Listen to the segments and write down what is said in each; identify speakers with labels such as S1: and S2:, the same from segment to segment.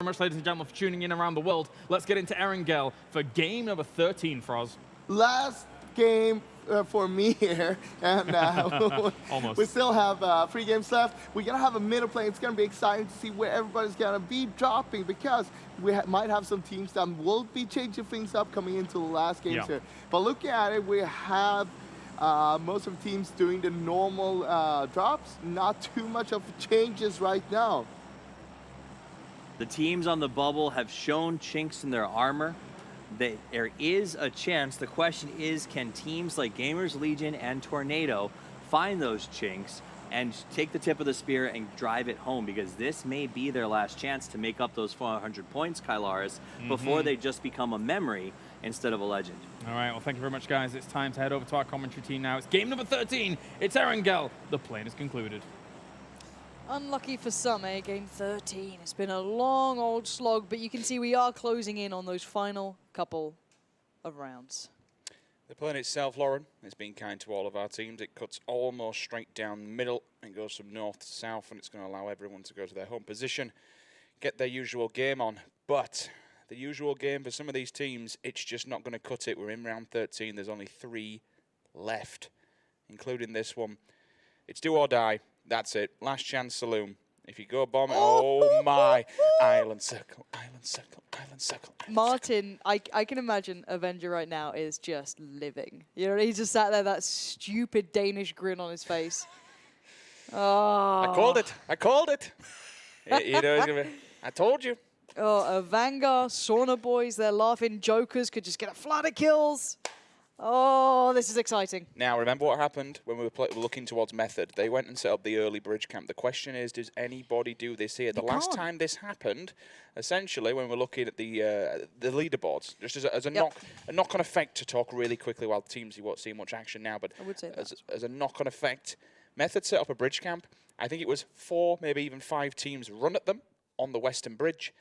S1: very much, ladies and gentlemen, for tuning in around the world. Let's get into Erangel for game number 13, Froz.
S2: Last game for me here, and
S1: Almost.
S2: we still have 3 games left. We're gonna have a middle play. It's gonna be exciting to see where everybody's gonna be dropping, because we might have some teams that will be changing things up coming into the last games here. But looking at it, we have most of the teams doing the normal drops. Not too much of changes right now.
S3: The teams on the bubble have shown chinks in their armor. There is a chance. The question is, can teams like Gamers Legion and Tornado find those chinks and take the tip of the spear and drive it home? Because this may be their last chance to make up those 400 points, Kylaris, before they just become a memory instead of a legend.
S1: All right, well, thank you very much, guys. It's time to head over to our commentary team now. It's game number 13. It's Erangel. The plane is concluded.
S4: Unlucky for some, eh? Game 13. It's been a long old slog, but you can see we are closing in on those final couple of rounds.
S5: The plane itself, Lauren, has been kind to all of our teams. It cuts almost straight down the middle and goes from north to south, and it's going to allow everyone to go to their home position, get their usual game on. But the usual game for some of these teams, it's just not going to cut it. We're in round 13. There's only 3 left, including this one. It's do or die. That's it. Last chance saloon. If you go bomb it, oh my. Island circle, island circle, island circle. Island
S4: Martin, I can imagine Avenger right now is just living. You know, he's just sat there, that stupid Danish grin on his face. Oh.
S5: I called it. I called it. You know, he's gonna be, I told you.
S4: Oh, Vanguard, Sauna Boys, they're laughing. Jokers could just get a flood of kills. Oh, this is exciting.
S5: Now, remember what happened when we were looking towards Method? They went and set up the early bridge camp. The question is, does anybody do this here? The last time this happened, essentially, when we're looking at the leaderboards, just as a knock-on effect, to talk really quickly while the teams you won't see much action now, but
S4: I would say
S5: as a knock-on effect, Method set up a bridge camp. I think it was 4, maybe even 5 teams run at them on the western bridge.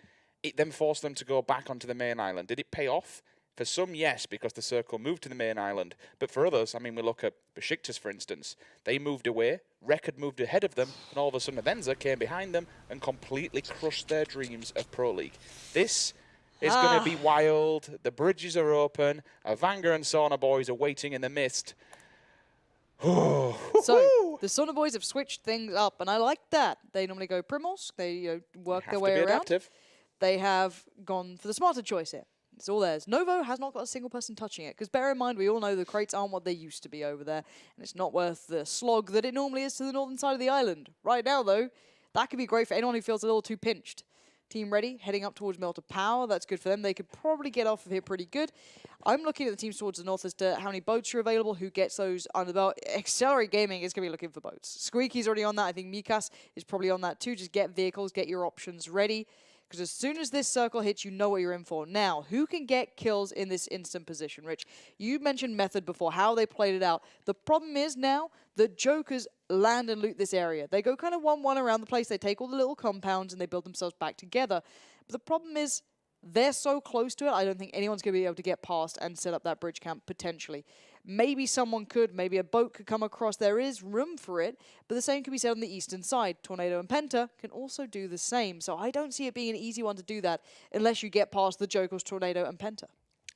S5: It then forced them to go back onto the main island. Did it pay off? For some, yes, because the circle moved to the main island. But for others, I mean, we look at Besiktas, for instance. They moved away, Record moved ahead of them, and all of a sudden Avenza came behind them and completely crushed their dreams of Pro League. This is going to be wild. The bridges are open. Avanga and Sauna Boys are waiting in the mist.
S4: So the Sauna Boys have switched things up, and I like that. They normally go Primos. They work their way around.
S5: Adaptive.
S4: They have gone for the smarter choice here. It's all theirs. Novo has not got a single person touching it, because bear in mind, we all know the crates aren't what they used to be over there, and it's not worth the slog that it normally is to the northern side of the island. Right now, though, that could be great for anyone who feels a little too pinched. Team ready, heading up towards Melter Power. That's good for them. They could probably get off of here pretty good. I'm looking at the teams towards the north as to how many boats are available, who gets those under the belt. Accelerate Gaming is going to be looking for boats. Squeaky's already on that. I think Mikas is probably on that too. Just get vehicles, get your options ready. Because as soon as this circle hits, you know what you're in for. Now, who can get kills in this instant position? Rich, you mentioned Method before, how they played it out. The problem is now that Jokers land and loot this area. They go kind of 1-1 around the place. They take all the little compounds and they build themselves back together. But the problem is they're so close to it, I don't think anyone's going to be able to get past and set up that bridge camp potentially. Maybe someone could, maybe a boat could come across. There is room for it, but the same can be said on the eastern side. Tornado and Penta can also do the same. So I don't see it being an easy one to do that unless you get past the Jokers, Tornado, and Penta.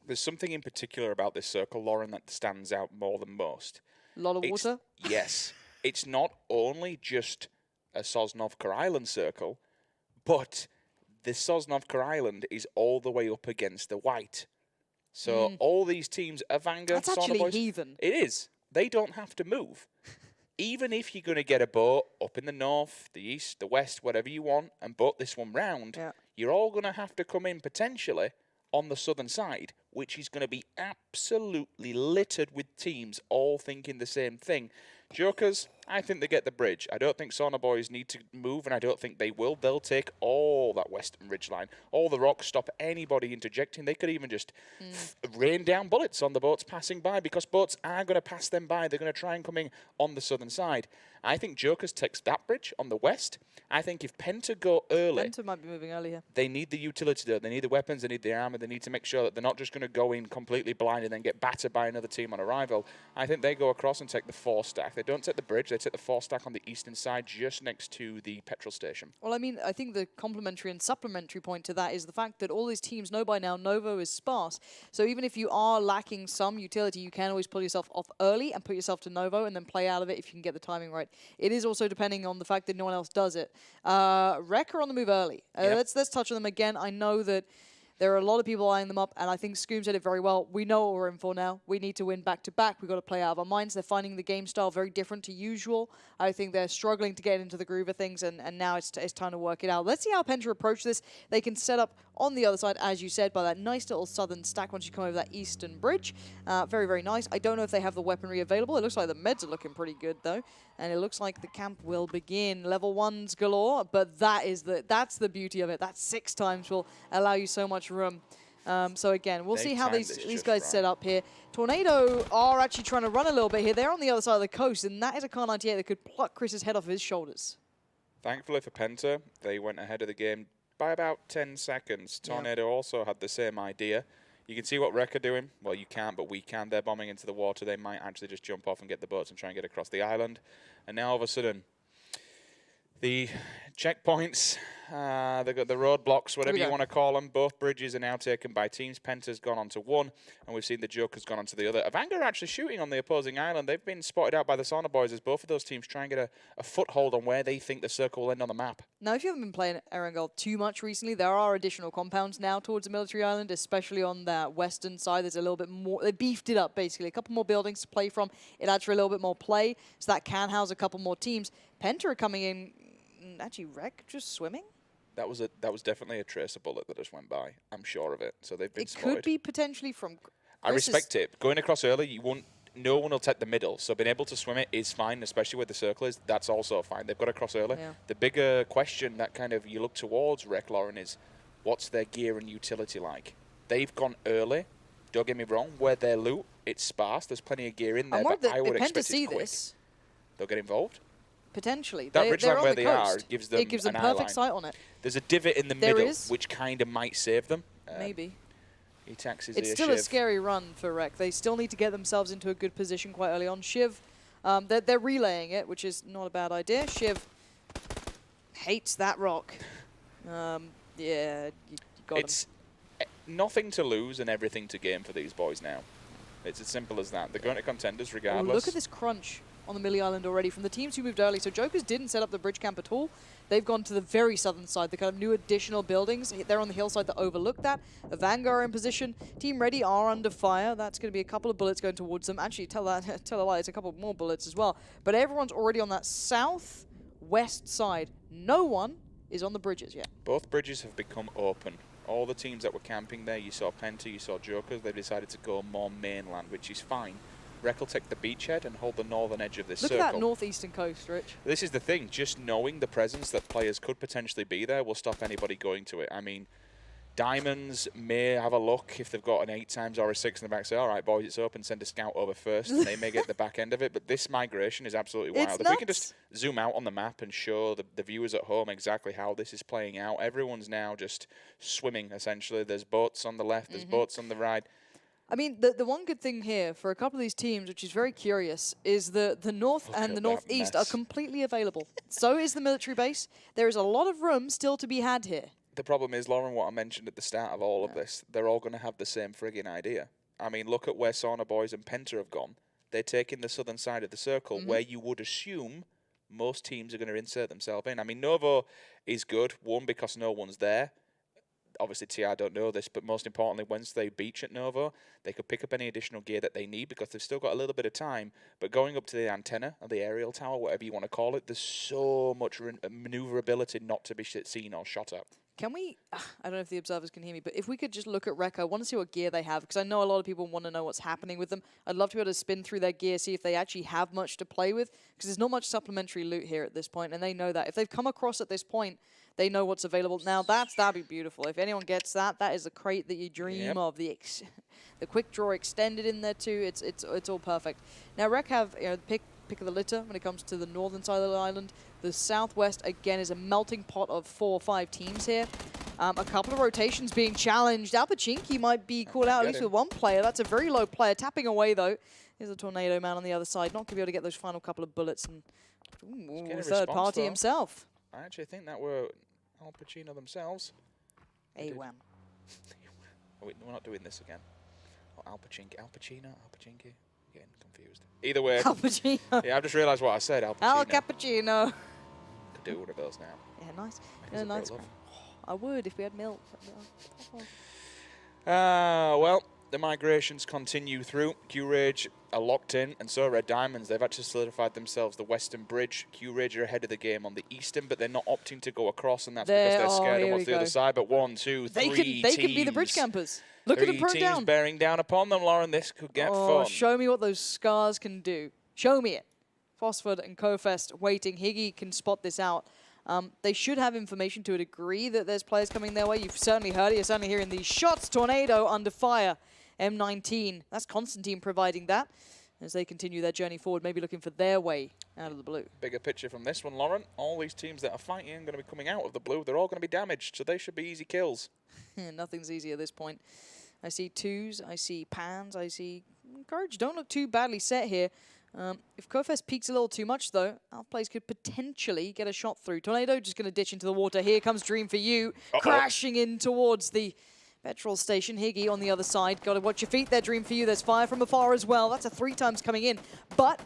S5: There's something in particular about this circle, Lauren, that stands out more than most.
S4: A lot of water?
S5: Yes. It's not only just a Sosnovka Island circle, but the Sosnovka Island is all the way up against the white. So all these teams, Avanga,
S4: that's actually
S5: Boys,
S4: heathen.
S5: It is. They don't have to move. Even if you're going to get a boat up in the north, the east, the west, whatever you want, and boat this one round, you're all going to have to come in potentially on the southern side, which is going to be absolutely littered with teams all thinking the same thing. Jokers, I think they get the bridge. I don't think Sauna Boys need to move, and I don't think they will. They'll take all that western ridgeline, all the rocks, stop anybody interjecting. They could even just rain down bullets on the boats passing by, because boats are going to pass them by. They're going to try and come in on the southern side. I think Jokers takes that bridge on the west. I think if Penta go early...
S4: Penta might be moving early here.
S5: They need the utility there. They need the weapons. They need the armor. They need to make sure that they're not just going to go in completely blind and then get battered by another team on arrival. I think they go across and take the 4 stack. They don't take the bridge. They take the 4 stack on the eastern side, just next to the petrol station.
S4: Well, I mean, I think the complementary and supplementary point to that is the fact that all these teams know by now Novo is sparse. So even if you are lacking some utility, you can always pull yourself off early and put yourself to Novo and then play out of it if you can get the timing right. It is also depending on the fact that no one else does it. Rec are on the move early. Let's touch on them again. I know that there are a lot of people eyeing them up, and I think Scoom said it very well. We know what we're in for now. We need to win back-to-back. We've got to play out of our minds. They're finding the game style very different to usual. I think they're struggling to get into the groove of things, and now it's time to work it out. Let's see how Penta approach this. They can set up on the other side, as you said, by that nice little southern stack once you come over that eastern bridge. Very, very nice. I don't know if they have the weaponry available. It looks like the meds are looking pretty good, though. And it looks like the camp will begin. Level 1s galore, but that's the beauty of it. That 6 times will allow you so much room. So again, we'll see how these guys set up here. Tornado are actually trying to run a little bit here. They're on the other side of the coast, and that is a Kar 98 that could pluck Chris's head off his shoulders.
S5: Thankfully for Penta, they went ahead of the game by about 10 seconds. Tornado also had the same idea. You can see what Rec are doing. Well, you can't, but we can. They're bombing into the water. They might actually just jump off and get the boats and try and get across the island. And now all of a sudden, the checkpoints, they've got the roadblocks, whatever you want to call them. Both bridges are now taken by teams. Penta's gone onto one, and we've seen the Joker's gone onto the other. Erangel are actually shooting on the opposing island. They've been spotted out by the Sauna boys as both of those teams try and get a foothold on where they think the circle will end on the map.
S4: Now, if you haven't been playing Erangel too much recently, there are additional compounds now towards the military island, especially on that western side. There's a little bit more. They beefed it up, basically. A couple more buildings to play from. It adds for a little bit more play, so that can house a couple more teams. Penta are coming in. Actually, Rec just swimming?
S5: That was definitely a tracer bullet that just went by. I'm sure of it. So they've been spotted.
S4: It could be potentially from...
S5: I respect it. Going across early, no one will take the middle. So being able to swim it is fine, especially where the circle is. That's also fine. They've got to cross early. Yeah. The bigger question that kind of you look towards Rec, Lauren, is what's their gear and utility like? They've gone early. Don't get me wrong. Where their loot, it's sparse. There's plenty of gear in there, but I would expect it's quick. They'll get involved.
S4: Potentially.
S5: That ridgeline where they are gives them
S4: an perfect sight on it.
S5: There's a divot in the middle, which kind of might save them.
S4: Maybe.
S5: He taxes
S4: it's still a scary run for Rec. They still need to get themselves into a good position quite early on. Shiv, they're relaying it, which is not a bad idea. Shiv hates that rock. Yeah, you got
S5: It's nothing to lose and everything to gain for these boys now. It's as simple as that. They're going to contenders regardless.
S4: Oh, look at this crunch on the Millie Island already from the teams who moved early. So Jokers didn't set up the bridge camp at all. They've gone to the very southern side, the kind of new additional buildings. They're on the hillside that overlook that. Avanga are in position. Team Ready are under fire. That's going to be a couple of bullets going towards them. Actually, tell a lie, it's a couple more bullets as well. But everyone's already on that southwest side. No one is on the bridges yet.
S5: Both bridges have become open. All the teams that were camping there, you saw Penta, you saw Jokers, they decided to go more mainland, which is fine. Rec will take the beachhead and hold the northern edge of this circle.
S4: Look at that northeastern coast, Rich.
S5: This is the thing. Just knowing the presence that players could potentially be there will stop anybody going to it. I mean, Diamonds may have a look if they've got an 8 times or a 6 in the back. Say, all right, boys, it's open. Send a scout over first, and they may get the back end of it. But this migration is absolutely wild. If we can just zoom out on the map and show the viewers at home exactly how this is playing out, everyone's now just swimming, essentially. There's boats on the left. There's boats on the right.
S4: I mean, the one good thing here for a couple of these teams, which is very curious, is the north and the northeast are completely available. So is the military base. There is a lot of room still to be had here.
S5: The problem is, Lauren, what I mentioned at the start of all of this, they're all going to have the same frigging idea. I mean, look at where Sauna Boys and Penta have gone. They're taking the southern side of the circle, where you would assume most teams are going to insert themselves in. I mean, Novo is good, one, because no one's there. Obviously, TR don't know this, but most importantly, once they beach at Novo, they could pick up any additional gear that they need because they've still got a little bit of time. But going up to the antenna or the aerial tower, whatever you want to call it, there's so much maneuverability not to be seen or shot at.
S4: Can we, I don't know if the observers can hear me, but if we could just look at Rec, I want to see what gear they have, because I know a lot of people want to know what's happening with them. I'd love to be able to spin through their gear, see if they actually have much to play with, because there's not much supplementary loot here at this point, and they know that. If they've come across at this point, they know what's available. Now, that'd be beautiful. If anyone gets that, that is the crate that you dream of. The quick draw extended in there too. It's all perfect. Now, Rec have pick of the litter when it comes to the northern side of the island. The Southwest, again, is a melting pot of 4 or 5 teams here. A couple of rotations being challenged. Alpachinki might be called out, at least with one player. That's a very low player. Tapping away, though. Here's a Tornado man on the other side. Not going to be able to get those final couple of bullets. And third party himself.
S5: I actually think that were Al Pacino themselves.
S4: AWAM.
S5: We're not doing this again. Oh, Al Pacino, getting confused. Either way.
S4: Al Pacino.
S5: Yeah, I've just realised what I said. Al Pacino.
S4: Al Cappuccino.
S5: Could do one of those now.
S4: Yeah, nice. Yeah, nice. I would if we had milk.
S5: Well, the migrations continue through. Q-Rage are locked in, and so are Red Diamonds. They've actually solidified themselves the western bridge. Q-Rage are ahead of the game on the eastern, but they're not opting to go across, and that's because they're scared of what's the other side. But 1, 2, 3 teams.
S4: They can be the bridge campers. Look at them burn down.
S5: Bearing down upon them, Lauren. This could get fun.
S4: Show me what those scars can do. Show me it. Phosphid and Kofest waiting. Higgy can spot this out. They should have information to a degree that there's players coming their way. You've certainly heard it. You're certainly hearing these shots. Tornado under fire. M19. That's Constantine providing that as they continue their journey forward, maybe looking for their way out of the blue.
S5: Bigger picture from this one, Lauren. All these teams that are fighting are going to be coming out of the blue. They're all going to be damaged, so they should be easy kills.
S4: Nothing's easy at this point. I see twos. I see pans. I see Courage. Don't look too badly set here. If Kofest peaks a little too much, though, Outplays could potentially get a shot through. Tornado just going to ditch into the water. Here comes Dream for You, crashing in towards the petrol station. Higgy on the other side. Got to watch your feet there, Dream for You. There's fire from afar as well. That's a 3 times coming in. But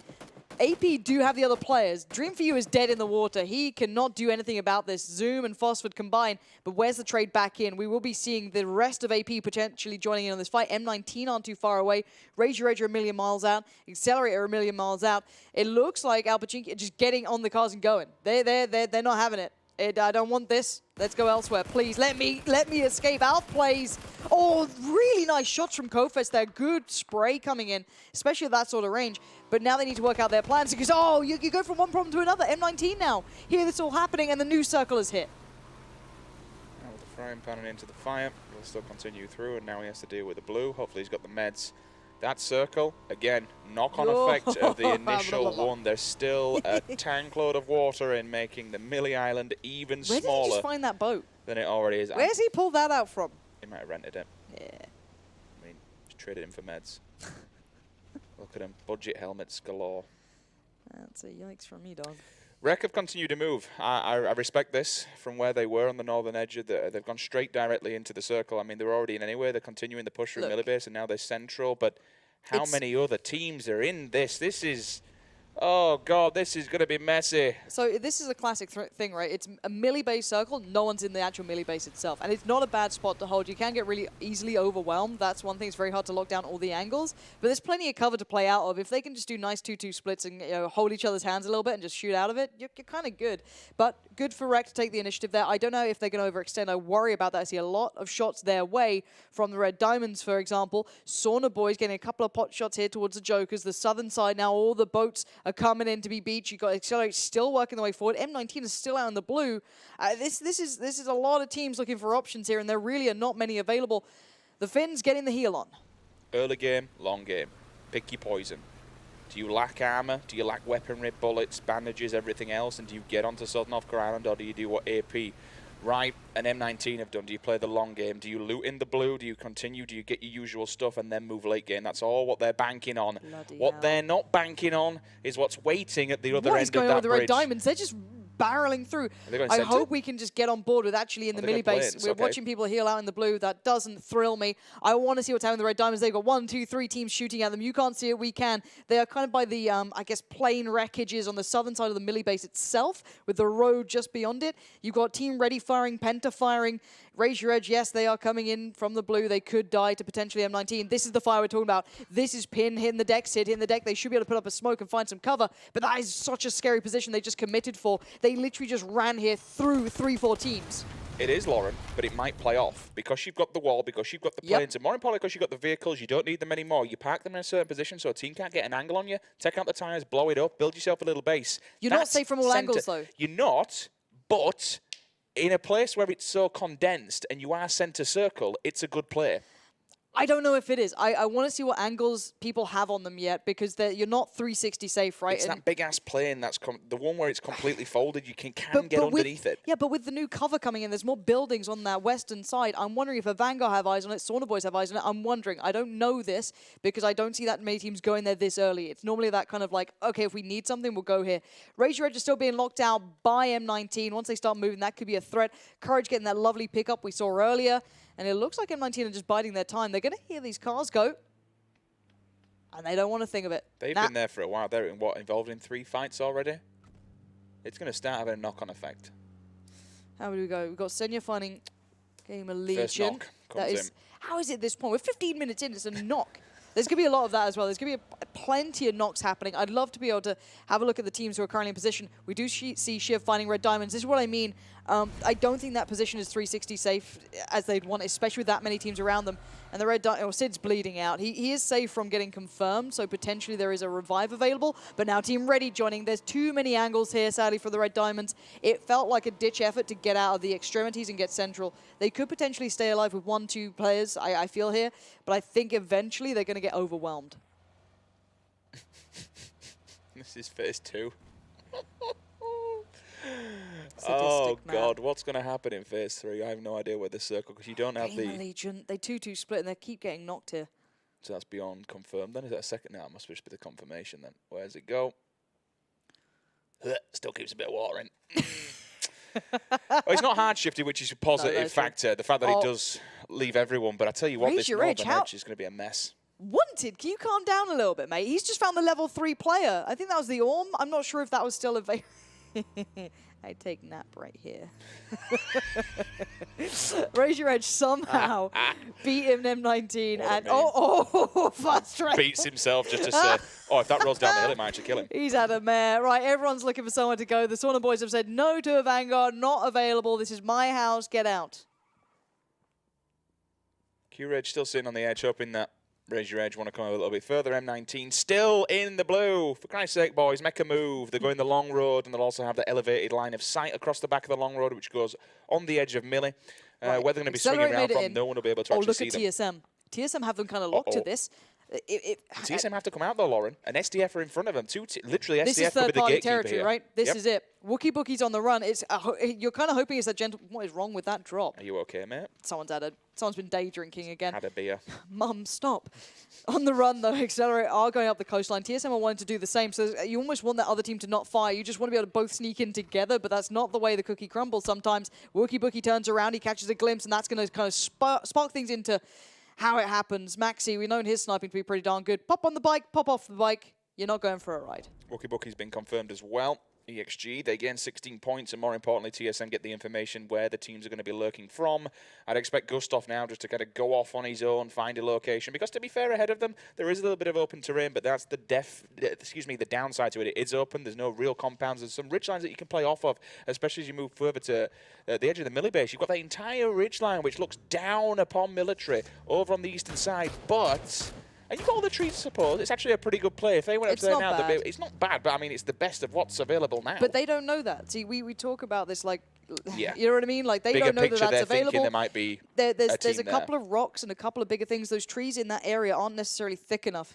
S4: AP do have the other players. Dream for You is dead in the water. He cannot do anything about this. Zoom and Phosphid combine. But where's the trade back in? We will be seeing the rest of AP potentially joining in on this fight. M19 aren't too far away. Raise Your Edge are a million miles out. Accelerator a million miles out. It looks like Al Pacino just getting on the cars and going. They're not having it. I don't want this. Let's go elsewhere. Please, let me escape. Outplays. Oh, really nice shots from Kofest there. Good spray coming in, especially at that sort of range. But now they need to work out their plans because, oh, you go from one problem to another. M19 now. Here, this all happening, and the new circle is hit.
S5: Now with the frying pan and into the fire, he'll still continue through, and now he has to deal with the blue. Hopefully he's got the meds. That circle, again, knock-on effect of the initial one. There's still a tank load of water in, making the Millie Island even smaller.
S4: Where did he just find that boat?
S5: Than it already is.
S4: Where's he pulled that out from?
S5: He might have rented it.
S4: Yeah.
S5: I mean, just traded him for meds. Look at him, budget helmets galore.
S4: That's a yikes from me, dog.
S5: Rec have continued to move. I respect this from where they were on the northern edge. They've gone straight directly into the circle. I mean, they were already in anywhere. They're continuing the push from Millibase, and now they're central. But how many other teams are in this? This is... Oh, God, this is going to be messy.
S4: So this is a classic thing, right? It's a melee-based circle. No one's in the actual melee base itself. And it's not a bad spot to hold. You can get really easily overwhelmed. That's one thing. It's very hard to lock down all the angles. But there's plenty of cover to play out of. If they can just do nice 2-2 splits and hold each other's hands a little bit and just shoot out of it, you're kind of good. But good for Rec to take the initiative there. I don't know if they're going to overextend. I worry about that. I see a lot of shots their way from the Red Diamonds, for example. Sauna Boys getting a couple of pot shots here towards the Jokers. The southern side now, all the boats are coming in to be beach. You've got Accelerate still working the way forward. M19 is still out in the blue. This is a lot of teams looking for options here, and there really are not many available. The Finns getting the heal on.
S5: Early game, long game. Pick your poison. Do you lack armor? Do you lack weaponry, bullets, bandages, everything else? And do you get onto Southern North Island, or do you do what AP Right and M19 have done? Do you play the long game? Do you loot in the blue? Do you continue? Do you get your usual stuff and then move late game? That's all what they're banking on. What they're not banking on is what's waiting at the other end of that bridge.
S4: What is going on with the Red Diamonds? They're just barreling through. I hope we can just get on board with actually in the melee base. We're watching people heal out in the blue. That doesn't thrill me. I want to see what's happening with the Red Diamonds. They've got 1, 2, 3 teams shooting at them. You can't see it. We can. They are kind of by the, I guess, plain wreckages on the southern side of the melee base itself with the road just beyond it. You've got Team Ready firing, Penta firing. Raise Your Edge, yes, they are coming in from the blue. They could die to potentially M19. This is the fire we're talking about. This is Pin hitting the deck, Sid hitting the deck. They should be able to put up a smoke and find some cover, but that is such a scary position they just committed for. They literally just ran here through 3-4 teams.
S5: It is, Lauren, but it might play off because you've got the wall, because you've got the planes, and more importantly, because you've got the vehicles. You don't need them anymore. You park them in a certain position so a team can't get an angle on you. Take out the tires, blow it up, build yourself a little base.
S4: You're not safe from all angles, though.
S5: You're not, but in a place where it's so condensed and you are center circle, it's a good play.
S4: I don't know if it is. I want to see what angles people have on them yet, because you're not 360 safe, right?
S5: It's that big-ass plane that's the one where it's completely folded. You can get underneath it.
S4: Yeah, but with the new cover coming in, there's more buildings on that western side. I'm wondering if a Vanguard have eyes on it, Sauna Boys have eyes on it. I'm wondering. I don't know this because I don't see that many teams going there this early. It's normally that kind of like, okay, if we need something, we'll go here. Razor Edge is still being locked out by M19. Once they start moving, that could be a threat. Courage getting that lovely pickup we saw earlier. And it looks like M19 are just biding their time. They're going to hear these cars go, and they don't want to think of it.
S5: They've been there for a while. They're involved in 3 fights already. It's going to start having a knock-on effect.
S4: How do we go? We've got Senya finding Game of Legion.
S5: First knock comes in.
S4: How is it at this point? We're 15 minutes in. It's a knock. There's going to be a lot of that as well. There's going to be plenty of knocks happening. I'd love to be able to have a look at the teams who are currently in position. We do see Shiv finding red diamonds. This is what I mean. I don't think that position is 360 safe as they'd want, especially with that many teams around them. And the red diamond, Sid's bleeding out. He is safe from getting confirmed, so potentially there is a revive available. But now Team Ready joining. There's too many angles here, sadly, for the red diamonds. It felt like a ditch effort to get out of the extremities and get central. They could potentially stay alive with 1-2 players, I feel here. But I think eventually they're going to get overwhelmed.
S5: This is phase 2. Oh, God. What's going to happen in phase 3? I have no idea where the circle, because you don't have the...
S4: Legion. They 2-2 split, and they keep getting knocked here.
S5: So that's beyond confirmed. Then is that a second? No, it must just be the confirmation then. Where's it go? Still keeps a bit of water in. Well, it's not hard shifted, which is a positive factor. The fact that it does leave everyone. But I tell you what, this northern edge is going to be a mess.
S4: Wanted, can you calm down a little bit, mate? He's just found the level 3 player. I think that was the Orm. I'm not sure if that was still available. I take nap right here. Razor Edge somehow beat him in M19 and fast track.
S5: Beats himself just to say, if that rolls down the hill, it might actually kill him.
S4: He's had a mare. Right, everyone's looking for someone to go. The Sauna Boys have said no to a Vanguard, not available. This is my house, get out.
S5: Q-Reg still sitting on the edge, hoping that Razor Edge want to come a little bit further. M19 still in the blue. For Christ's sake, boys, make a move. They're going the long road, and they'll also have the elevated line of sight across the back of the long road, which goes on the edge of Millie. Where they're going to be swinging around from, no one will be able to actually see them.
S4: Look at TSM. TSM have them kind of locked to this.
S5: TSM have to come out though, Lauren. And SDF are in front of them. Literally, SDF
S4: this is
S5: will be the
S4: third-party
S5: gatekeeper
S4: territory,
S5: here.
S4: right? This is it. Wookie Bookie's on the run. It's you're kind of hoping it's that gentle. What is wrong with that drop?
S5: Are you okay, mate?
S4: Someone's been day drinking again.
S5: Had a beer.
S4: Mum, stop. On the run though, Accelerate are going up the coastline. TSM are wanting to do the same, so you almost want that other team to not fire. You just want to be able to both sneak in together, but that's not the way the cookie crumbles sometimes. Wookie Bookie turns around, he catches a glimpse, and that's going to kind of spark things into how it happens. Maxi, we've known his sniping to be pretty darn good. Pop on the bike, pop off the bike. You're not going for a ride.
S5: Wookie Bookie's been confirmed as well. EXG, they gain 16 points, and more importantly, TSM get the information where the teams are going to be lurking from. I'd expect Gustav now just to kind of go off on his own, find a location, because to be fair, ahead of them, there is a little bit of open terrain, but that's the the downside to it. It is open, there's no real compounds, there's some ridge lines that you can play off of, especially as you move further to the edge of the Millie base. You've got that entire ridge line, which looks down upon military over on the eastern side, but... And you've got all the trees to support. It's actually a pretty good play. If they went up there now, it's not bad, but I mean, it's the best of what's available now.
S4: But they don't know that. See, we talk about this like,
S5: yeah.
S4: You know what I mean? Like, they
S5: bigger
S4: don't know
S5: picture,
S4: that that's available.
S5: There might be
S4: there's a couple of rocks and a couple of bigger things. Those trees in that area aren't necessarily thick enough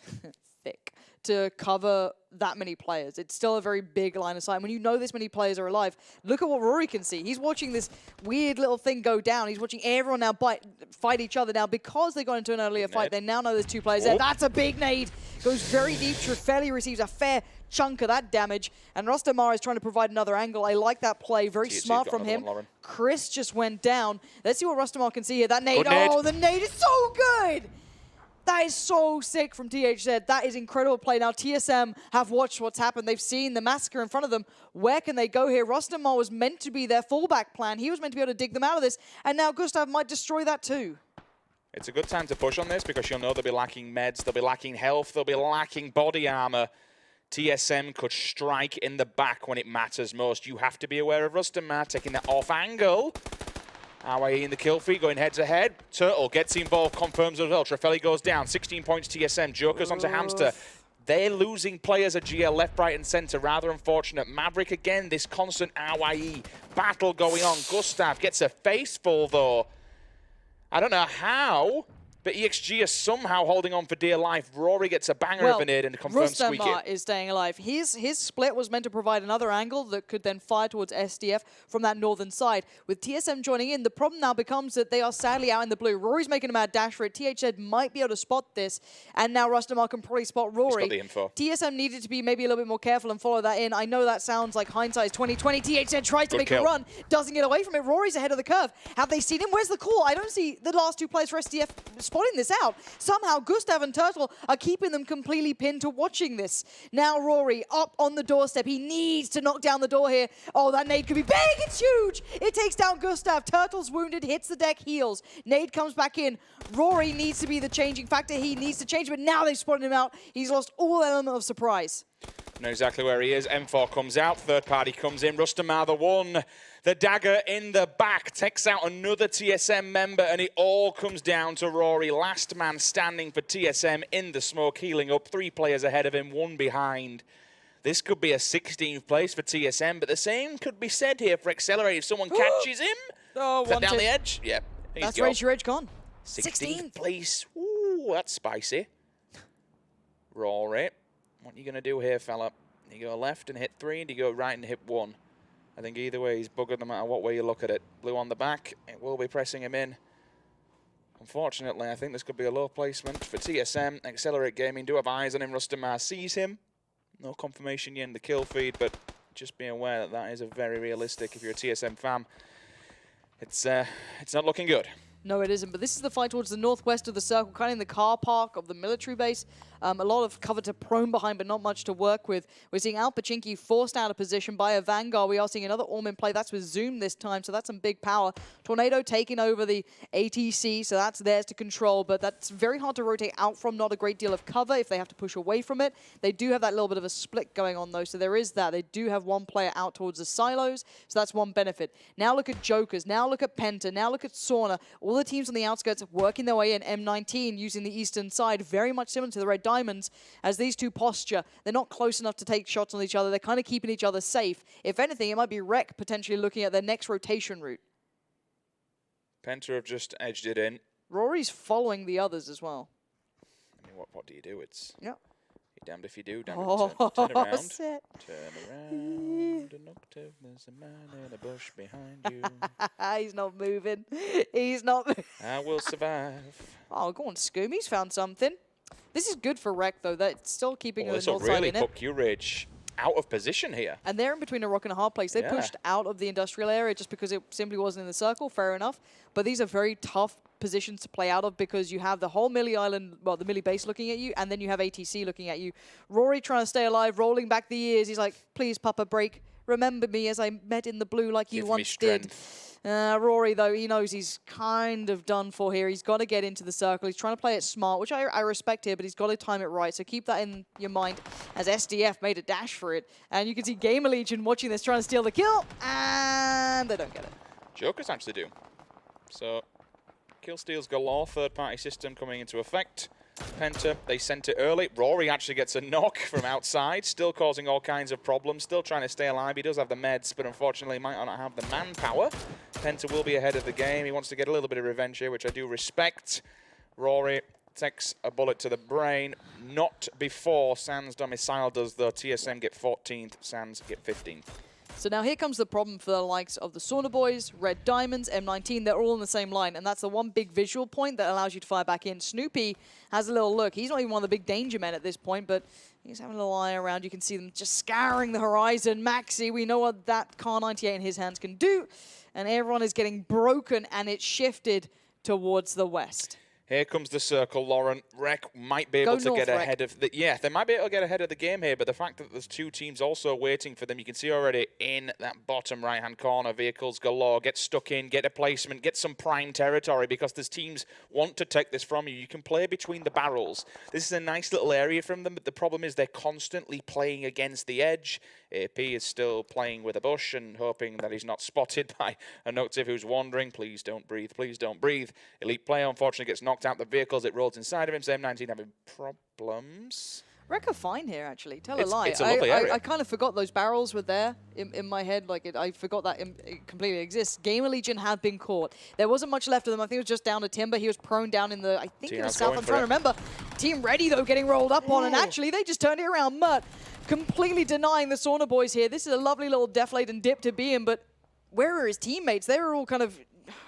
S4: to cover that many players. It's still a very big line of sight. When you know this many players are alive, look at what Rory can see. He's watching this weird little thing go down. He's watching everyone now fight each other. Now, because they got into an earlier fight, they now know there's 2 players there. That's a big nade. Goes very deep. Trefeli receives a fair chunk of that damage. And Rostamar is trying to provide another angle. I like that play. Very smart from him. Chris just went down. Let's see what Rostamar can see here. That nade. Oh, the nade is so good. That is so sick from THZ. That is incredible play. Now, TSM have watched what's happened. They've seen the massacre in front of them. Where can they go here? Rostamar was meant to be their fallback plan. He was meant to be able to dig them out of this. And now Gustav might destroy that too.
S5: It's a good time to push on this because you'll know they'll be lacking meds, they'll be lacking health, they'll be lacking body armor. TSM could strike in the back when it matters most. You have to be aware of Rostamar taking that off angle. Hawaii in the kill feed, going head-to-head. Turtle gets involved, confirms as well. Trefeli goes down, 16 points TSM. Jokers onto Hamster. They're losing players at GL left, right, and center. Rather unfortunate. Maverick again, this constant Hawaii battle going on. Gustav gets a face full, though. I don't know how But EXG are somehow holding on for dear life. Rory gets a banger of a nade and a confirmed squeak
S4: Rustamar
S5: in.
S4: is staying alive. His split was meant to provide another angle that could then fire towards SDF from that northern side. With TSM joining in, the problem now becomes that they are sadly out in the blue. Rory's making a mad dash for it. THZ might be able to spot this, and now Rustamar can probably spot Rory.
S5: He's got the info.
S4: TSM needed to be maybe a little bit more careful and follow that in. I know that sounds like hindsight is 2020. THZ tries to make a run, doesn't get away from it. Rory's ahead of the curve. Have they seen him? Where's the call? I don't see the last two players for SDF spotting this out. Somehow Gustav and Turtle are keeping them completely pinned to watching this. Now Rory up on the doorstep. He needs to knock down the door here. Oh, that nade could be big. It's huge. It takes down Gustav. Turtle's wounded, hits the deck, heals. Nade comes back in. Rory needs to be the changing factor. He needs to change, but now they've spotted him out. He's lost all element of surprise.
S5: Know exactly where he is. M4 comes out. Third party comes in. Rustamar the one. The dagger in the back takes out another TSM member, and it all comes down to Rory. Last man standing for TSM in the smoke, healing up. 3 players ahead of him, 1 behind. This could be a 16th place for TSM, but the same could be said here for Accelerate. If someone catches him,
S4: oh,
S5: down the edge. Yep.
S4: That's Raise Your Edge gone.
S5: 16th place. Ooh, that's spicy. Rory, what are you going to do here, fella? You go left and hit 3, and you go right and hit 1. I think either way he's buggered no matter what way you look at it. Blue on the back, it will be pressing him in. Unfortunately, I think this could be a low placement for TSM. Accelerate Gaming do have eyes on him. Rustamar sees him. No confirmation yet in the kill feed, but just be aware that that is a very realistic if you're a TSM fan. It's not looking good.
S4: No, it isn't, but this is the fight towards the northwest of the circle, kind of in the car park of the military base. A lot of cover to prone behind, but not much to work with. We're seeing Al Pachinki forced out of position by a Vanguard. We are seeing another Orm in play. That's with Zoom this time, so that's some big power. Tornado taking over the ATC, so that's theirs to control, but that's very hard to rotate out from. Not a great deal of cover if they have to push away from it. They do have that little bit of a split going on, though, so there is that. They do have one player out towards the silos, so that's one benefit. Now look at Jokers. Now look at Penta. Now look at Sauna. All the teams on the outskirts working their way in. M19 using the eastern side, very much similar to the Red Diamonds, as these two posture. They're not close enough to take shots on each other. They're kind of keeping each other safe. If anything, it might be Rec potentially looking at their next rotation route.
S5: Penta have just edged it in.
S4: Rory's following the others as well.
S5: I mean, what do you do? It's
S4: you're
S5: damned if you do, damned if you turn around.
S4: Sit.
S5: Turn around, an octave, there's a man in a bush behind you.
S4: He's not moving. He's not moving.
S5: I will survive.
S4: Oh, go on, Scoom. He's found something. This is good for Rec, though. That's still keeping the north
S5: This will
S4: side
S5: really
S4: in it.
S5: put Q-Ridge out of position here.
S4: And they're in between a rock and a hard place. They pushed out of the industrial area just because it simply wasn't in the circle. Fair enough. But these are very tough positions to play out of because you have the whole Millie Island, well, the Millie base looking at you, and then you have ATC looking at you. Rory trying to stay alive, rolling back the years. He's like, please, Papa, break. Remember me as I met in the blue like you once did. Rory, though, he knows he's kind of done for here. He's got to get into the circle. He's trying to play it smart, which I respect here, but he's got to time it right. So keep that in your mind as SDF made a dash for it. And you can see Gamer Legion watching this, trying to steal the kill, and they don't get it.
S5: Jokers actually do. So, kill steals galore, third-party system coming into effect. Penta, they sent it early. Rory actually gets a knock from outside, still causing all kinds of problems, still trying to stay alive. He does have the meds, but unfortunately might not have the manpower. Penta will be ahead of the game. He wants to get a little bit of revenge here, which I do respect. Rory takes a bullet to the brain. Not before Sans Domicile does, though. TSM get 14th, Sans get 15th.
S4: So now here comes the problem for the likes of the Sauna Boys, Red Diamonds, M19. They're all in the same line, and that's the one big visual point that allows you to fire back in. Snoopy has a little look. He's not even one of the big danger men at this point, but he's having a little eye around. You can see them just scouring the horizon. Maxi, we know what that Car 98 in his hands can do, and everyone is getting broken, and it's shifted towards the west.
S5: Here comes the circle, Lauren. Rec might be able to get ahead of the... Yeah, they might be able to get ahead of the game here, but the fact that there's two teams also waiting for them, you can see already in that bottom right-hand corner, vehicles galore, get stuck in, get a placement, get some prime territory, because there's teams want to take this from you. You can play between the barrels. This is a nice little area from them, but the problem is they're constantly playing against the edge. AP is still playing with a bush and hoping that he's not spotted by a Noctiv who's wandering. Please don't breathe, please don't breathe. Elite player unfortunately gets knocked out the vehicles, it rolls inside of him. Same 19 having problems.
S4: Wreck are fine here, actually. Tell a
S5: It's-
S4: lie.
S5: it's a lovely area.
S4: I kind of forgot those barrels were there in my head. Like, I forgot that it completely exists. Gamer Legion have been caught. There wasn't much left of them. I think it was just down to Timber. He was prone down in the, I think it was south. I'm trying to remember. Team Ready, though, getting rolled up on. And actually, they just turned it around. Mutt completely denying the Sauna boys here. This is a lovely little deflate and dip to be in, but where are his teammates? They were all kind of,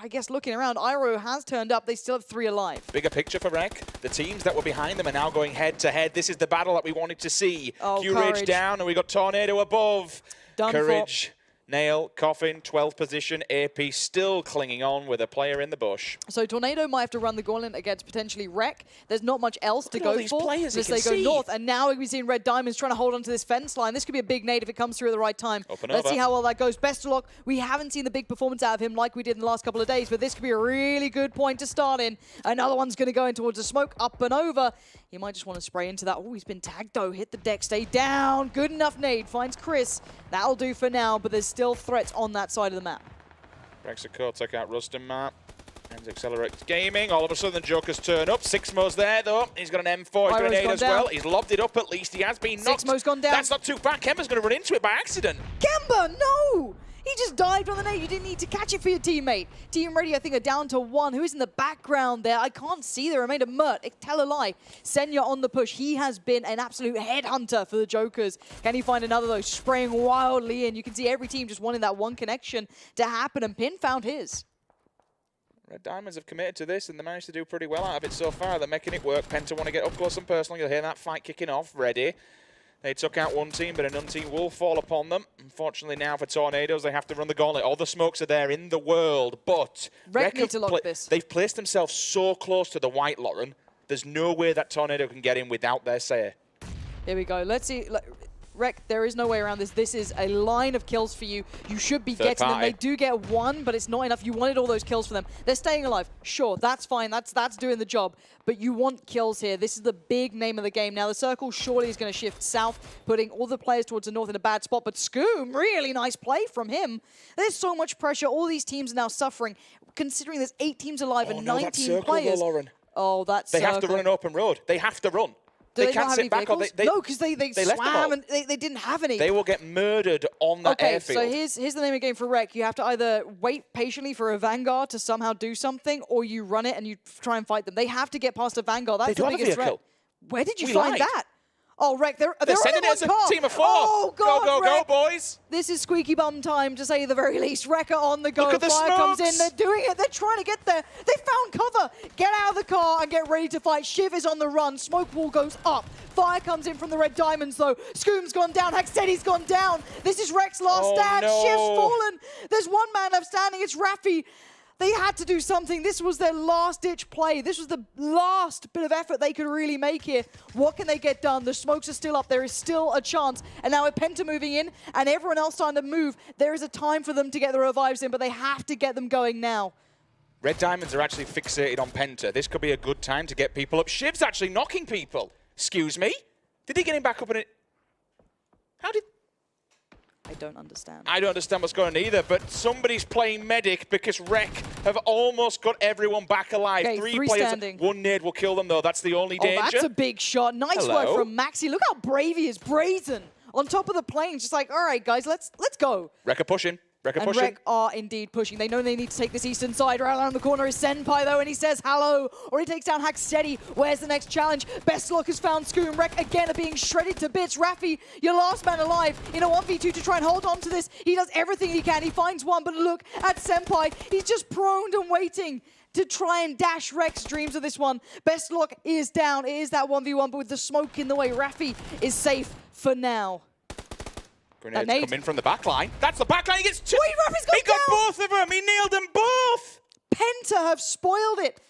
S4: I guess, looking around. Iroh has turned up. They still have 3 alive.
S5: Bigger picture for Rec. The teams that were behind them are now going head-to-head. This is the battle that we wanted to see.
S4: Oh,
S5: Q-Ridge down, and we got Tornado above.
S4: Done
S5: Courage, Nail, Coffin, 12th position. AP still clinging on with a player in the bush.
S4: So Tornado might have to run the gauntlet against potentially Wreck. There's not much else to
S5: at all
S4: go
S5: these
S4: for
S5: players he
S4: unless
S5: can
S4: they go
S5: see.
S4: north. And now we've seen Red Diamonds trying to hold onto this fence line. This could be a big nade if it comes through at the right time.
S5: Up and
S4: Let's
S5: over.
S4: see how well that goes. Best of luck. We haven't seen the big performance out of him like we did in the last couple of days, but this could be a really good point to start in. Another one's going to go in towards the smoke, up and over. He might just want to spray into that. Oh, he's been tagged though. Hit the deck, stay down. Good enough nade. Finds Chris. That'll do for now, but there's still threats on that side of the map.
S5: Brexacore took out Ruston Map. And Accelerate Gaming. All of a sudden, the Joker's turn up. Sixmo's there, though. He's got an M4
S4: Iroh's
S5: grenade
S4: gone
S5: as
S4: down.
S5: well. He's lobbed it up at least. He has been knocked.
S4: Sixmo's gone down.
S5: That's not too bad. Kemba's going to run into it by accident.
S4: Kemba, no! He just dived on the nade. You didn't need to catch it for your teammate. Team Ready, I think, are down to 1. Who is in the background there? I can't see the remainder. Mert, tell a lie. Senya on the push. He has been an absolute headhunter for the Jokers. Can he find another, though? Spraying wildly in. You can see every team just wanting that one connection to happen, and Pin found his.
S5: Red Diamonds have committed to this, and they managed to do pretty well out of it so far. They're making it work. Penta want to get up close and personal. You'll hear that fight kicking off. Ready. They took out one team, but another team will fall upon them. Unfortunately now for Tornadoes, they have to run the gauntlet. All the smokes are there in the world, but
S4: Rec need to lock this.
S5: They've placed themselves so close to the white, Lauren. There's no way that Tornado can get in without their say.
S4: Here we go. Let's see. Rec, there is no way around this. This is a line of kills for you. You should be getting them. They do get 1, but it's not enough. You wanted all those kills for them. They're staying alive. Sure, that's fine. That's doing the job. But you want kills here. This is the big name of the game. Now, the circle surely is going to shift south, putting all the players towards the north in a bad spot. But Scoom, really nice play from him. There's so much pressure. All these teams are now suffering, considering there's 8 teams alive and 19
S5: that circle
S4: players.
S5: Though, Lauren.
S4: Oh, that's
S5: They have to run an open road. They have to run.
S4: Do
S5: they
S4: not
S5: can't
S4: have
S5: sit
S4: any
S5: back. Or
S4: vehicles? No, because they
S5: left them
S4: swam
S5: all.
S4: and they didn't have any.
S5: They will get murdered on that
S4: Okay,
S5: airfield.
S4: so here's the name of the game for Rec. You have to either wait patiently for a Vanguard to somehow do something, or you run it and you try and fight them. They have to get past a Vanguard. That's
S5: They do
S4: the
S5: have a
S4: biggest threat.
S5: vehicle.
S4: Where did you
S5: We
S4: find
S5: lied.
S4: that? Oh, Rec, they're
S5: sending
S4: only
S5: it as
S4: one
S5: a
S4: car.
S5: team of 4.
S4: Oh, God,
S5: go,
S4: Rec.
S5: boys.
S4: This is squeaky bum time, to say the very least. Wrecker on the go.
S5: Look at the
S4: Fire comes in.
S5: smokes.
S4: They're doing it. They're trying to get there. They found cover. Get out of the car and get ready to fight. Shiv is on the run. Smoke wall goes up. Fire comes in from the Red Diamonds, though. Scoom's gone down. Hacksteady's gone down. This is Rec's last stand.
S5: no.
S4: Shiv's fallen. There's one man left standing. It's Raffi. They had to do something. This was their last-ditch play. This was the last bit of effort they could really make here. What can they get done? The smokes are still up. There is still a chance. And now with Penta moving in and everyone else starting to move, there is a time for them to get the revives in, but they have to get them going now.
S5: Red Diamonds are actually fixated on Penta. This could be a good time to get people up. Shiv's actually knocking people. Excuse me? Did he get him back up in it? How did...
S4: I don't understand.
S5: I don't understand what's going on either, but somebody's playing medic because Rec have almost got everyone back alive.
S4: Okay,
S5: 3
S4: 3
S5: players.
S4: standing.
S5: 1 nade will kill them, though. That's the only danger.
S4: Oh, that's a big shot. Nice work from Maxi. Look how brave he is. Brazen. On top of the planes, just like, all right, guys, let's go.
S5: Rec are pushing. Rec are
S4: And
S5: pushing.
S4: Rec are indeed pushing. They know they need to take this eastern side. Right around the corner is Senpai, though, and he says hello. Or he takes down Hacksteady. Where's the next challenge? Best Luck has found Scoom. Rec again are being shredded to bits. Raffi, your last man alive in a 1v2 to try and hold on to this. He does everything he can. He finds one, but look at Senpai. He's just proned and waiting to try and dash Rec's dreams of this one. Best Luck is down. It is that 1v1, but with the smoke in the way, Raffi is safe for now.
S5: Grenades come in from the back line. That's the back line. He gets 2.
S4: Wait, Raffi's gone
S5: He got
S4: down.
S5: both of them. He nailed them both.
S4: Penta have spoiled it.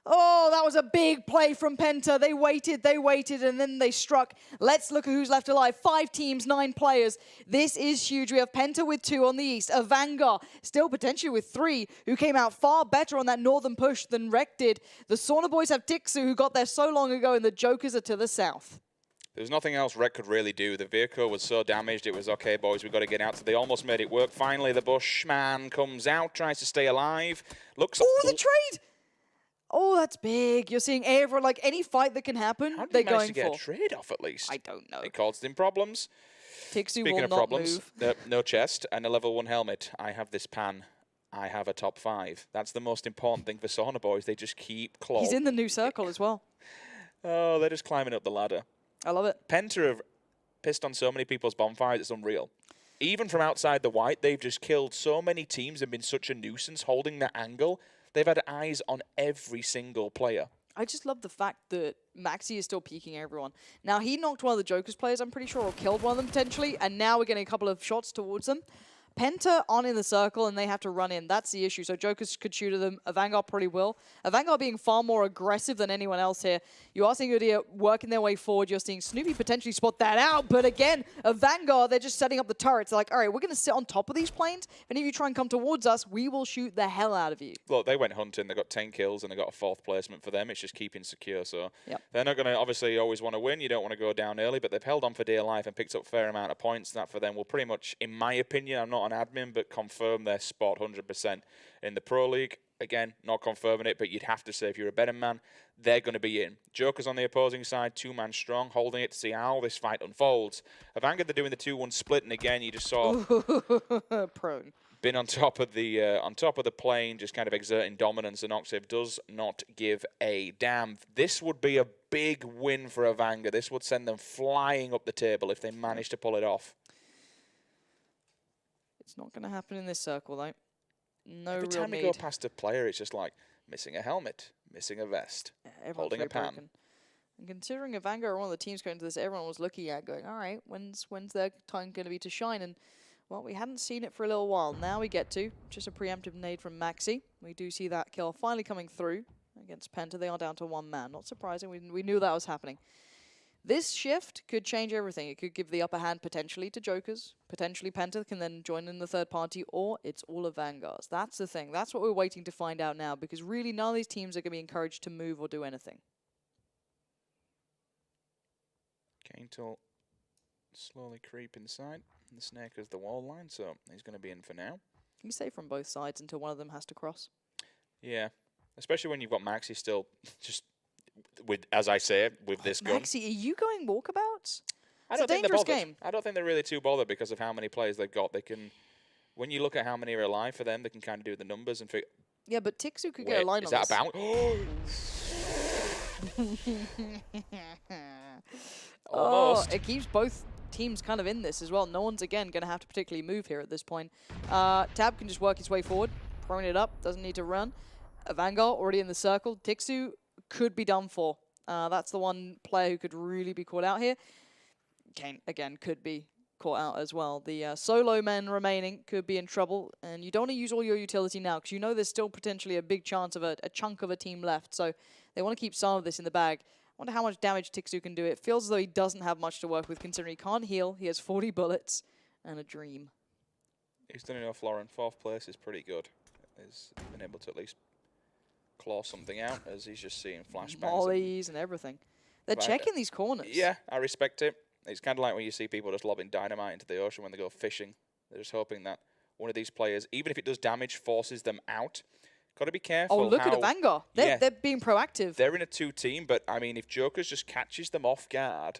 S4: Oh, that was a big play from Penta. They waited, and then they struck. Let's look at who's left alive. 5 teams, 9 players. This is huge. We have Penta with 2 on the east, a Vanguard, still potentially with 3, who came out far better on that northern push than Rec did. The Sauna boys have Tixu, who got there so long ago, and the Jokers are to the south.
S5: There's nothing else Rec could really do. The vehicle was so damaged, it was, okay, boys, we've got to get out. So they almost made it work. Finally, the Bushman comes out, tries to stay alive. Looks...
S4: Oh, the trade! Oh, that's big. You're seeing everyone, like, any fight that can happen,
S5: How did
S4: they're
S5: he manage
S4: going
S5: to get
S4: for.
S5: a trade off at least?
S4: I don't know.
S5: It caused him problems.
S4: Tixu
S5: Speaking
S4: will
S5: of
S4: not
S5: problems,
S4: move.
S5: no chest and a level 1 helmet. I have this pan. I have a top 5. That's the most important thing for Sauna Boys. They just keep clawing.
S4: He's in the new circle as well.
S5: Oh, they're just climbing up the ladder.
S4: I love it.
S5: Penta have pissed on so many people's bonfires, it's unreal. Even from outside the white, they've just killed so many teams and been such a nuisance holding that angle. They've had eyes on every single player.
S4: I just love the fact that Maxi is still peeking everyone. Now, he knocked one of the Joker's players, I'm pretty sure, or killed one of them potentially, and now we're getting a couple of shots towards them. Penta on in the circle, and they have to run in. That's the issue. So Jokers could shoot at them. Vanguard probably will. Vanguard being far more aggressive than anyone else here. You are seeing Udyr working their way forward. You're seeing Snoopy potentially spot that out. But again, Vanguard, they're just setting up the turrets. They're like, all right, we're going to sit on top of these planes. If any of you try and come towards us, we will shoot the hell out of you.
S5: Look, they went hunting. They got 10 kills, and they got a 4th placement for them. It's just keeping secure. So
S4: Yep.
S5: they're not going to obviously always want to win. You don't want to go down early, but they've held on for dear life and picked up a fair amount of points. That for them will pretty much, in my opinion, I'm not an admin, but confirm their spot 100% in the Pro League. Again, not confirming it, but you'd have to say if you're a betting man, they're going to be in. Jokers on the opposing side, 2-man strong, holding it to see how this fight unfolds. Vanguard, they're doing the 2-1 split, and again, you just saw
S4: Prone.
S5: been on top of the plane, just kind of exerting dominance, and Octave does not give a damn. This would be a big win for Vanguard. This would send them flying up the table if they manage to pull it off.
S4: It's not going to happen in this circle, though. No
S5: Every
S4: real
S5: time we
S4: need.
S5: go past a player, it's just like missing a helmet, missing a vest,
S4: Everyone's
S5: holding a
S4: very
S5: pan.
S4: broken. And considering a Vanguard are one of the teams going to this, everyone was looking at going, all right, when's their time going to be to shine? And, well, we hadn't seen it for a little while. Now we get to. Just a preemptive nade from Maxi. We do see that kill finally coming through against Penta. They are down to 1 man. Not surprising. We knew that was happening. This shift could change everything. It could give the upper hand potentially to Jokers. Potentially Penta can then join in the third party, or it's all of Vanguards. That's the thing. That's what we're waiting to find out now, because really none of these teams are going to be encouraged to move or do anything.
S5: Kaintel slowly creep inside. The snake is the wall line, so he's going to be in for now.
S4: You say from both sides until one of them has to cross.
S5: Yeah, especially when you've got Maxi still just with, as I say, with this gun.
S4: Maxi, are you going walkabouts?
S5: It's a
S4: dangerous game.
S5: I don't think they're really too bothered because of how many players they've got. They can, when you look at how many are alive for them, they can kind of do the numbers and figure.
S4: Yeah, but Tixu could get a line
S5: is
S4: on
S5: that
S4: this.
S5: about? Almost.
S4: Oh, it keeps both teams kind of in this as well. No one's, again, going to have to particularly move here at this point. Tab can just work his way forward, throwing it up, doesn't need to run. Vanguard already in the circle. Tixu could be done for. That's the one player who could really be caught out here. Kane, again, could be caught out as well. The solo men remaining could be in trouble, and you don't want to use all your utility now, because you know there's still potentially a big chance of a chunk of a team left, so they want to keep some of this in the bag. I wonder how much damage Tixu can do. It feels as though he doesn't have much to work with, considering he can't heal, he has 40 bullets, and a dream.
S5: He's done enough, Lauren. 4th place is pretty good. He's been able to at least claw something out, as he's just seeing flashbangs.
S4: Mollies and everything. They're checking these corners.
S5: Yeah, I respect it. It's kind of like when you see people just lobbing dynamite into the ocean when they go fishing. They're just hoping that one of these players, even if it does damage, forces them out. Got to be careful.
S4: Oh, look at the Vanguard. They're being proactive.
S5: They're in a 2-team, but, I mean, if Jokers just catches them off guard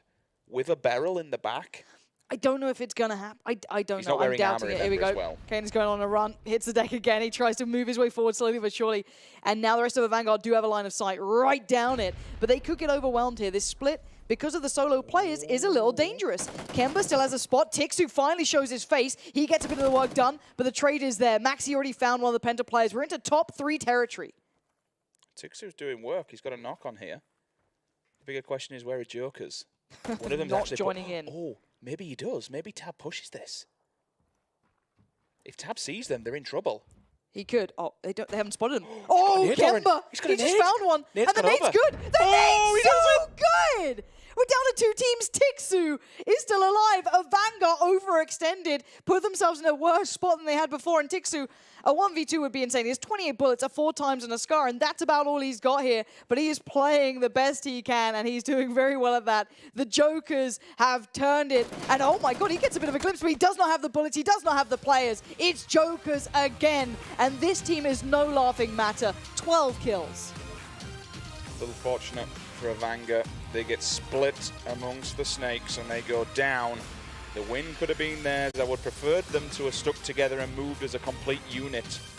S5: with a barrel in the back...
S4: I don't know if it's going to happen. I don't know.
S5: I'm
S4: doubting it. Here we go.
S5: Well.
S4: Kane is going on a run. Hits the deck again. He tries to move his way forward slowly but surely. And now the rest of the Vanguard do have a line of sight right down it. But they could get overwhelmed here. This split, because of the solo players, is a little dangerous. Kemba still has a spot. Tixu finally shows his face. He gets a bit of the work done, but the trade is there. Maxi already found one of the Penta players. We're into top 3 territory.
S5: Tixu's doing work. He's got a knock on here. The bigger question is, where are Jokers? One of them's
S4: Not
S5: actually
S4: joining in.
S5: Oh, maybe he does. Maybe Tab pushes this. If Tab sees them, they're in trouble.
S4: He could. Oh, they haven't spotted him. Oh, Kemba! He just found one.
S5: Nade's
S4: and the
S5: gone
S4: nade's
S5: over.
S4: good. The nade's so good! We're down to 2 teams. Tixu is still alive. A Vanguard overextended, put themselves in a worse spot than they had before. And Tixu, a 1v2 would be insane. He has 28 bullets, a 4 times and a scar, and that's about all he's got here. But he is playing the best he can, and he's doing very well at that. The Jokers have turned it, and oh my god, he gets a bit of a glimpse, but he does not have the bullets, he does not have the players. It's Jokers again, and this team is no laughing matter. 12 kills.
S5: A little fortunate for Erangel. They get split amongst the snakes and they go down. The win could have been theirs. I would prefer them to have stuck together and moved as a complete unit.